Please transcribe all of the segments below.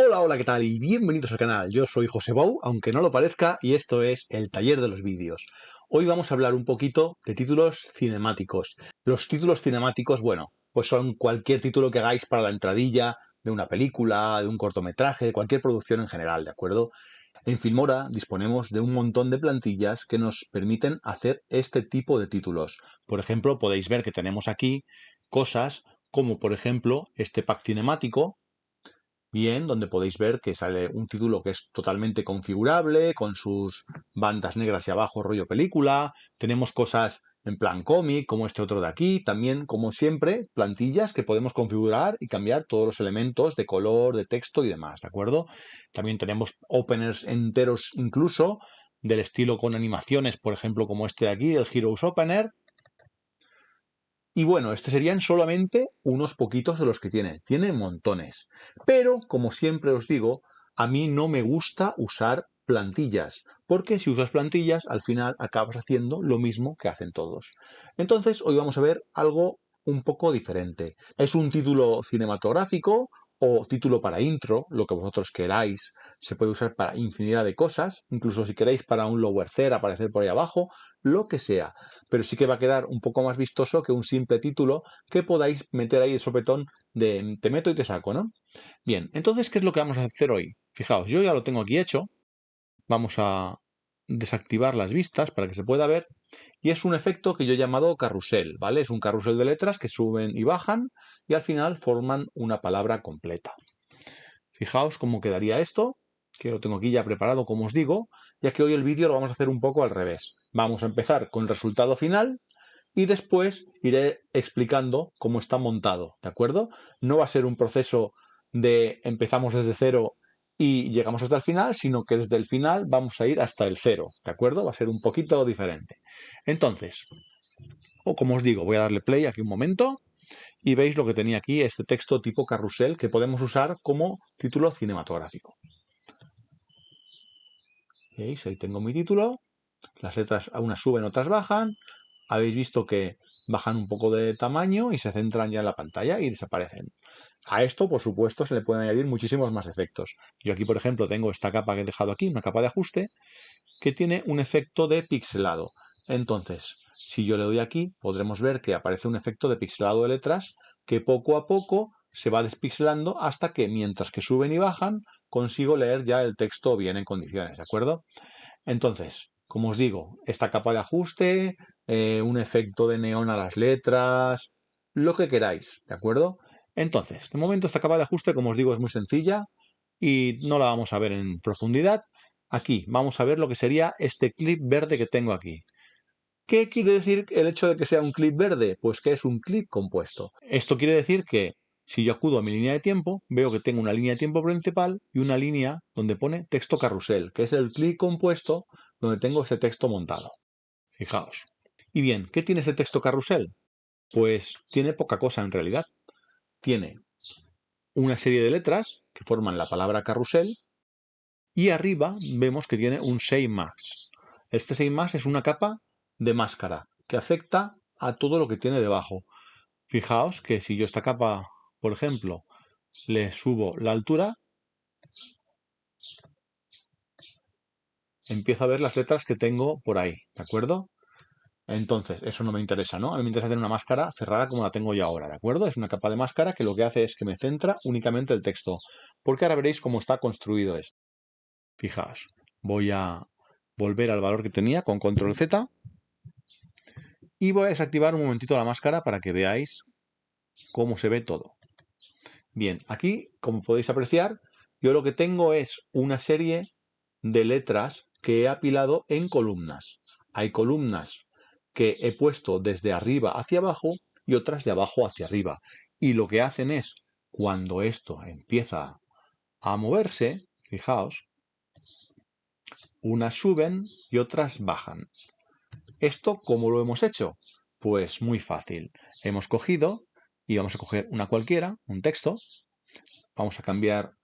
Hola, hola, ¿qué tal? Y bienvenidos al canal. Yo soy José Bou, aunque no lo parezca, y esto es el taller de los vídeos. Hoy vamos a hablar un poquito de títulos cinemáticos. Los títulos cinemáticos, bueno, pues son cualquier título que hagáis para la entradilla de una película, de un cortometraje, de cualquier producción en general, ¿de acuerdo? En Filmora disponemos de un montón de plantillas que nos permiten hacer este tipo de títulos. Por ejemplo, podéis ver que tenemos aquí cosas como, por ejemplo, este pack cinemático. Bien, donde podéis ver que sale un título que es totalmente configurable, con sus bandas negras hacia abajo, rollo película. Tenemos cosas en plan cómic, como este otro de aquí. También, como siempre, plantillas que podemos configurar y cambiar todos los elementos de color, de texto y demás, ¿de acuerdo? También tenemos openers enteros incluso, del estilo con animaciones, por ejemplo, como este de aquí, el Heroes Opener. Y bueno, este serían solamente unos poquitos de los que tiene. Tiene montones. Pero, como siempre os digo, a mí no me gusta usar plantillas, porque si usas plantillas, al final acabas haciendo lo mismo que hacen todos. Entonces, hoy vamos a ver algo un poco diferente. Es un título cinematográfico o título para intro, lo que vosotros queráis. Se puede usar para infinidad de cosas, incluso si queréis para un lower third aparecer por ahí abajo, lo que sea, pero sí que va a quedar un poco más vistoso que un simple título que podáis meter ahí de sopetón de te meto y te saco, ¿no? Bien, entonces, ¿qué es lo que vamos a hacer hoy? Fijaos, yo ya lo tengo aquí hecho. Vamos a desactivar las vistas para que se pueda ver. Y es un efecto que yo he llamado carrusel, ¿vale? Es un carrusel de letras que suben y bajan y al final forman una palabra completa. Fijaos cómo quedaría esto, que lo tengo aquí ya preparado, como os digo, ya que hoy el vídeo lo vamos a hacer un poco al revés. Vamos a empezar con el resultado final y después iré explicando cómo está montado, ¿de acuerdo? No va a ser un proceso de empezamos desde cero y llegamos hasta el final, sino que desde el final vamos a ir hasta el cero, ¿de acuerdo? Va a ser un poquito diferente. Entonces, o como os digo, voy a darle play aquí un momento y veis lo que tenía aquí, este texto tipo carrusel que podemos usar como título cinematográfico. ¿Veis? Ahí tengo mi título, las letras unas suben, otras bajan. Habéis visto que bajan un poco de tamaño y se centran ya en la pantalla y desaparecen. A esto, por supuesto, se le pueden añadir muchísimos más efectos. Yo aquí, por ejemplo, tengo esta capa que he dejado aquí, una capa de ajuste, que tiene un efecto de pixelado. Entonces, si yo le doy aquí, podremos ver que aparece un efecto de pixelado de letras que poco a poco se va despixelando hasta que, mientras que suben y bajan, consigo leer ya el texto bien en condiciones, ¿de acuerdo? Entonces, como os digo, esta capa de ajuste, un efecto de neón a las letras, lo que queráis, ¿de acuerdo? Entonces, de momento esta capa de ajuste, como os digo, es muy sencilla y no la vamos a ver en profundidad. Aquí vamos a ver lo que sería este clip verde que tengo aquí. ¿Qué quiere decir el hecho de que sea un clip verde? Pues que es un clip compuesto. Esto quiere decir que si yo acudo a mi línea de tiempo, veo que tengo una línea de tiempo principal y una línea donde pone texto carrusel, que es el clip compuesto donde tengo ese texto montado. Fijaos. Y bien, ¿qué tiene ese texto carrusel? Pues tiene poca cosa en realidad. Tiene una serie de letras que forman la palabra carrusel y arriba vemos que tiene un Shade Mask. Este Shade Mask es una capa de máscara que afecta a todo lo que tiene debajo. Fijaos que si yo esta capa, por ejemplo, le subo la altura, empiezo a ver las letras que tengo por ahí, ¿de acuerdo? Entonces, eso no me interesa, ¿no? A mí me interesa tener una máscara cerrada como la tengo yo ahora, ¿de acuerdo? Es una capa de máscara que lo que hace es que me centra únicamente el texto, porque ahora veréis cómo está construido esto. Fijaos, voy a volver al valor que tenía con control Z y voy a desactivar un momentito la máscara para que veáis cómo se ve todo. Bien, aquí, como podéis apreciar, yo lo que tengo es una serie de letras que he apilado en columnas. Hay columnas que he puesto desde arriba hacia abajo y otras de abajo hacia arriba. Y lo que hacen es, cuando esto empieza a moverse, fijaos, unas suben y otras bajan. ¿Esto cómo lo hemos hecho? Pues muy fácil. Hemos cogido y vamos a coger una cualquiera, un texto. Vamos a cambiar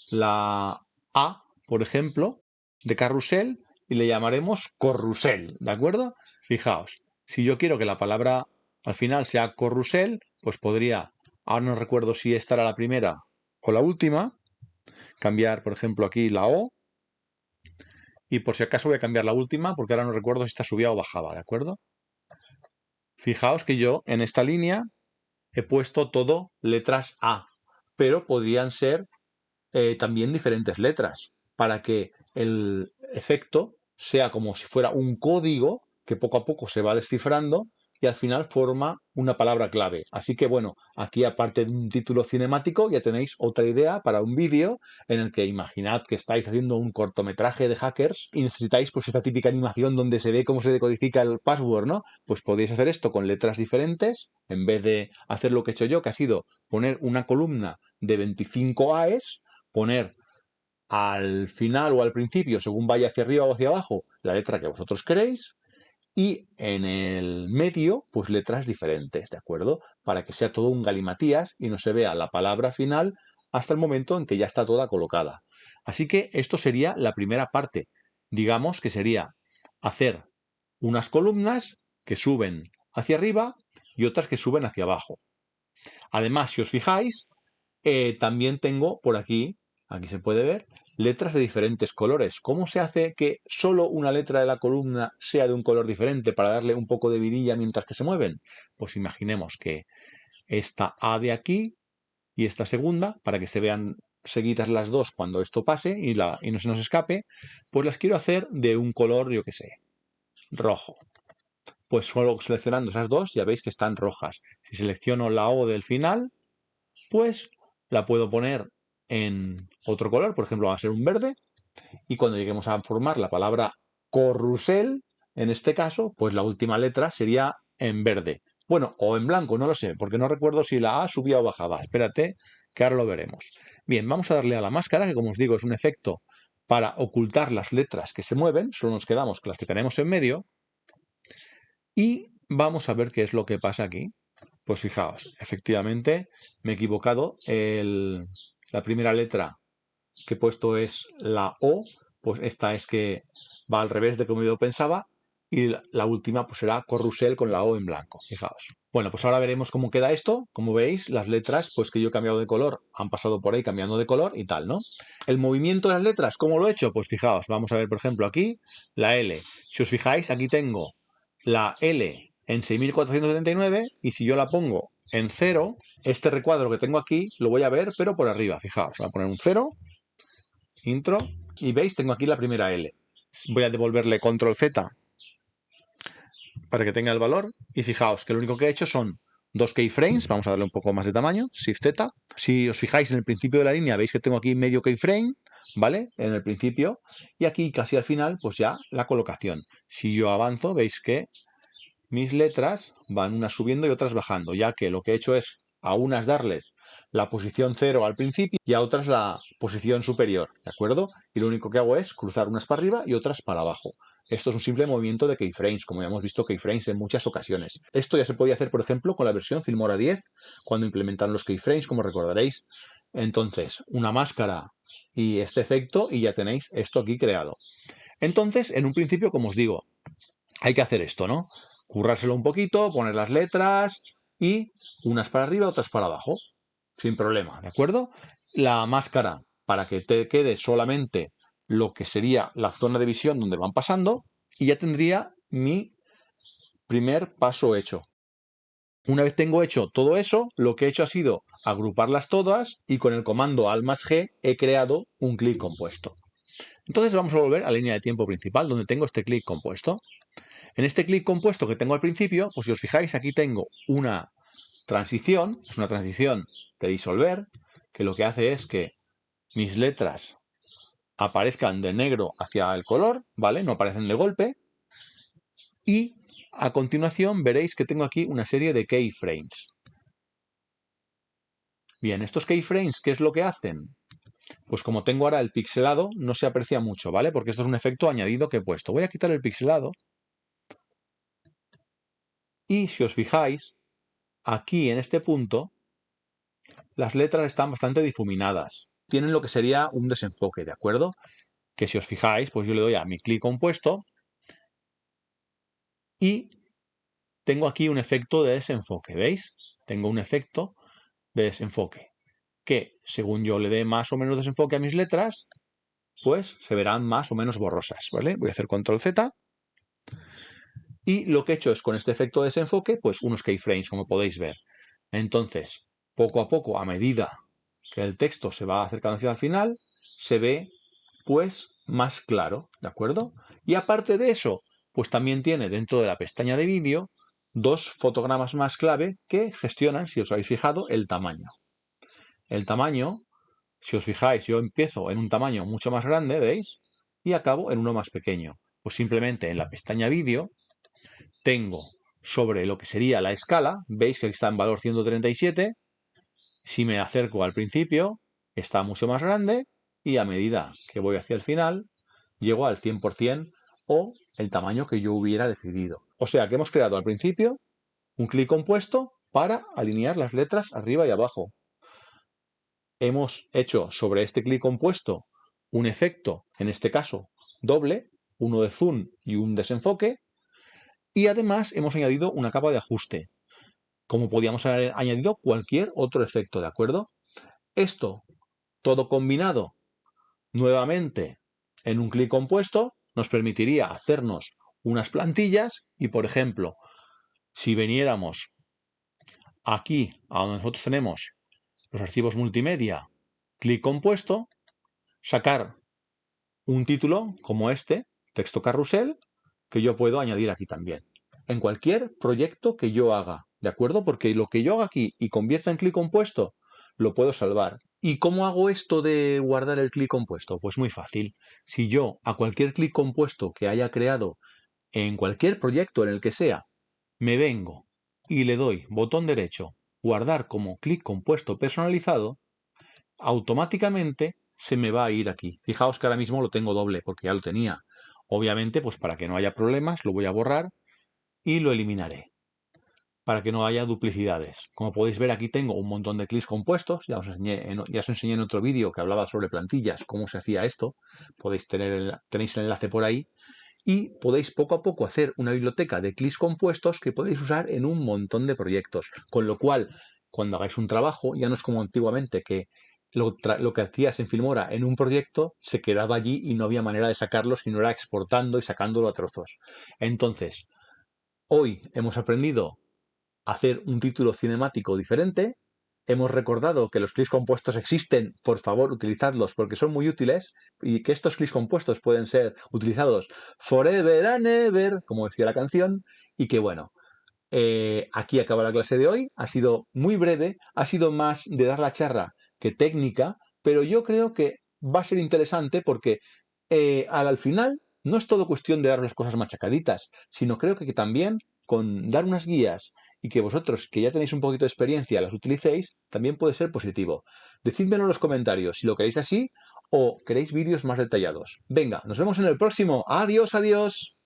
la A, por ejemplo, de carrusel y le llamaremos corrusel, ¿de acuerdo? Fijaos, si yo quiero que la palabra al final sea corrusel, pues podría, ahora no recuerdo si esta era la primera o la última, cambiar, por ejemplo, aquí la O. Y por si acaso voy a cambiar la última, porque ahora no recuerdo si esta subía o bajaba, ¿de acuerdo? Fijaos que yo en esta línea he puesto todo letras A, pero podrían ser también diferentes letras, para que el efecto sea como si fuera un código que poco a poco se va descifrando y al final forma una palabra clave. Así que bueno, aquí aparte de un título cinemático ya tenéis otra idea para un vídeo en el que imaginad que estáis haciendo un cortometraje de hackers y necesitáis pues esta típica animación donde se ve cómo se decodifica el password, ¿no? Pues podéis hacer esto con letras diferentes en vez de hacer lo que he hecho yo, que ha sido poner una columna de 25 AES, poner al final o al principio, según vaya hacia arriba o hacia abajo, la letra que vosotros queréis, y en el medio, pues letras diferentes, ¿de acuerdo? Para que sea todo un galimatías y no se vea la palabra final hasta el momento en que ya está toda colocada. Así que esto sería la primera parte. Digamos que sería hacer unas columnas que suben hacia arriba y otras que suben hacia abajo. Además, si os fijáis, también tengo por aquí se puede ver, letras de diferentes colores. ¿Cómo se hace que solo una letra de la columna sea de un color diferente para darle un poco de vidilla mientras que se mueven? Pues imaginemos que esta A de aquí y esta segunda, para que se vean seguidas las dos cuando esto pase y no se nos escape, pues las quiero hacer de un color, yo que sé, rojo. Pues solo seleccionando esas dos ya veis que están rojas. Si selecciono la O del final, pues la puedo poner en otro color, por ejemplo va a ser un verde, y cuando lleguemos a formar la palabra corrusel, en este caso, pues la última letra sería en verde. Bueno, o en blanco, no lo sé, porque no recuerdo si la A subía o bajaba. Espérate, que ahora lo veremos. Bien, vamos a darle a la máscara, que como os digo es un efecto para ocultar las letras que se mueven, solo nos quedamos con las que tenemos en medio, y vamos a ver qué es lo que pasa aquí. Pues fijaos, efectivamente me he equivocado. La primera letra que he puesto es la O, pues esta es que va al revés de como yo pensaba. Y la última pues será corrusel con la O en blanco, fijaos. Bueno, pues ahora veremos cómo queda esto. Como veis, las letras pues que yo he cambiado de color han pasado por ahí cambiando de color y tal, ¿no? El movimiento de las letras, ¿cómo lo he hecho? Pues fijaos, vamos a ver por ejemplo aquí la L. Si os fijáis, aquí tengo la L en 6479 y si yo la pongo en 0, este recuadro que tengo aquí lo voy a ver, pero por arriba. Fijaos, voy a poner un 0, intro, y veis, tengo aquí la primera L. Voy a devolverle control Z para que tenga el valor y fijaos que lo único que he hecho son dos keyframes, vamos a darle un poco más de tamaño, Shift Z. Si os fijáis en el principio de la línea, veis que tengo aquí medio keyframe, ¿vale? En el principio, y aquí casi al final, pues ya la colocación. Si yo avanzo, veis que mis letras van unas subiendo y otras bajando, ya que lo que he hecho es a unas darles la posición 0 al principio y a otras la posición superior, ¿de acuerdo? Y lo único que hago es cruzar unas para arriba y otras para abajo. Esto es un simple movimiento de keyframes, como ya hemos visto keyframes en muchas ocasiones. Esto ya se podía hacer, por ejemplo, con la versión Filmora 10, cuando implementaron los keyframes, como recordaréis. Entonces, una máscara y este efecto y ya tenéis esto aquí creado. Entonces, en un principio, como os digo, hay que hacer esto, ¿no? Currárselo un poquito, poner las letras y unas para arriba, otras para abajo, sin problema, ¿de acuerdo? La máscara para que te quede solamente lo que sería la zona de visión donde van pasando y ya tendría mi primer paso hecho. Una vez tengo hecho todo eso, lo que he hecho ha sido agruparlas todas y con el comando Alt más G he creado un clic compuesto. Entonces vamos a volver a la línea de tiempo principal donde tengo este clic compuesto. En este clic compuesto que tengo al principio, pues si os fijáis, aquí tengo una transición, es una transición de disolver, que lo que hace es que mis letras aparezcan de negro hacia el color, ¿vale? No aparecen de golpe. Y a continuación veréis que tengo aquí una serie de keyframes. Bien, estos keyframes, ¿qué es lo que hacen? Pues como tengo ahora el pixelado, no se aprecia mucho, ¿vale? Porque esto es un efecto añadido que he puesto. Voy a quitar el pixelado. Y si os fijáis, aquí en este punto, las letras están bastante difuminadas. Tienen lo que sería un desenfoque, ¿de acuerdo? Que si os fijáis, pues yo le doy a mi clic compuesto y tengo aquí un efecto de desenfoque, ¿veis? Tengo un efecto de desenfoque. que según yo le dé más o menos desenfoque a mis letras, pues se verán más o menos borrosas, ¿vale? Voy a hacer control Z. Y lo que he hecho es con este efecto de desenfoque, pues unos keyframes, como podéis ver. Entonces, poco a poco, a medida que el texto se va acercando hacia el final, se ve pues más claro, ¿de acuerdo? Y aparte de eso, pues también tiene dentro de la pestaña de vídeo dos fotogramas más clave que gestionan, si os habéis fijado, el tamaño. El tamaño, si os fijáis, yo empiezo en un tamaño mucho más grande, ¿veis? Y acabo en uno más pequeño. Pues simplemente en la pestaña vídeo tengo sobre lo que sería la escala, veis que está en valor 137, si me acerco al principio está mucho más grande y a medida que voy hacia el final llego al 100% o el tamaño que yo hubiera decidido. O sea que hemos creado al principio un clic compuesto para alinear las letras arriba y abajo. Hemos hecho sobre este clic compuesto un efecto, en este caso doble, uno de zoom y un desenfoque, y además hemos añadido una capa de ajuste, como podíamos haber añadido cualquier otro efecto, ¿de acuerdo? Esto, todo combinado nuevamente en un clic compuesto, nos permitiría hacernos unas plantillas y, por ejemplo, si viniéramos aquí a donde nosotros tenemos los archivos multimedia, clic compuesto, sacar un título como este, texto carrusel, que yo puedo añadir aquí también. En cualquier proyecto que yo haga, ¿de acuerdo? Porque lo que yo haga aquí y convierta en clic compuesto, lo puedo salvar. ¿Y cómo hago esto de guardar el clic compuesto? Pues muy fácil. Si yo a cualquier clic compuesto que haya creado en cualquier proyecto en el que sea, me vengo y le doy botón derecho, guardar como clic compuesto personalizado, automáticamente se me va a ir aquí. Fijaos que ahora mismo lo tengo doble porque ya lo tenía. Obviamente, pues para que no haya problemas, lo voy a borrar y lo eliminaré para que no haya duplicidades. Como podéis ver, aquí tengo un montón de clics compuestos. Ya os enseñé en otro vídeo que hablaba sobre plantillas, cómo se hacía esto. Tenéis el enlace por ahí. Y podéis poco a poco hacer una biblioteca de clics compuestos que podéis usar en un montón de proyectos. Con lo cual, cuando hagáis un trabajo, ya no es como antiguamente que lo que hacías en Filmora en un proyecto se quedaba allí y no había manera de sacarlo si no era exportando y sacándolo a trozos. Entonces, hoy hemos aprendido a hacer un título cinemático diferente. Hemos recordado que los clics compuestos existen, por favor, utilizadlos porque son muy útiles y que estos clics compuestos pueden ser utilizados forever and ever, como decía la canción, y que bueno, aquí acaba la clase de hoy. Ha sido muy breve, ha sido más de dar la charra que técnica, pero yo creo que va a ser interesante porque al final no es todo cuestión de dar las cosas machacaditas, sino creo que también con dar unas guías y que vosotros, que ya tenéis un poquito de experiencia, las utilicéis, también puede ser positivo. Decídmelo en los comentarios si lo queréis así o queréis vídeos más detallados. Venga, nos vemos en el próximo. Adiós, adiós.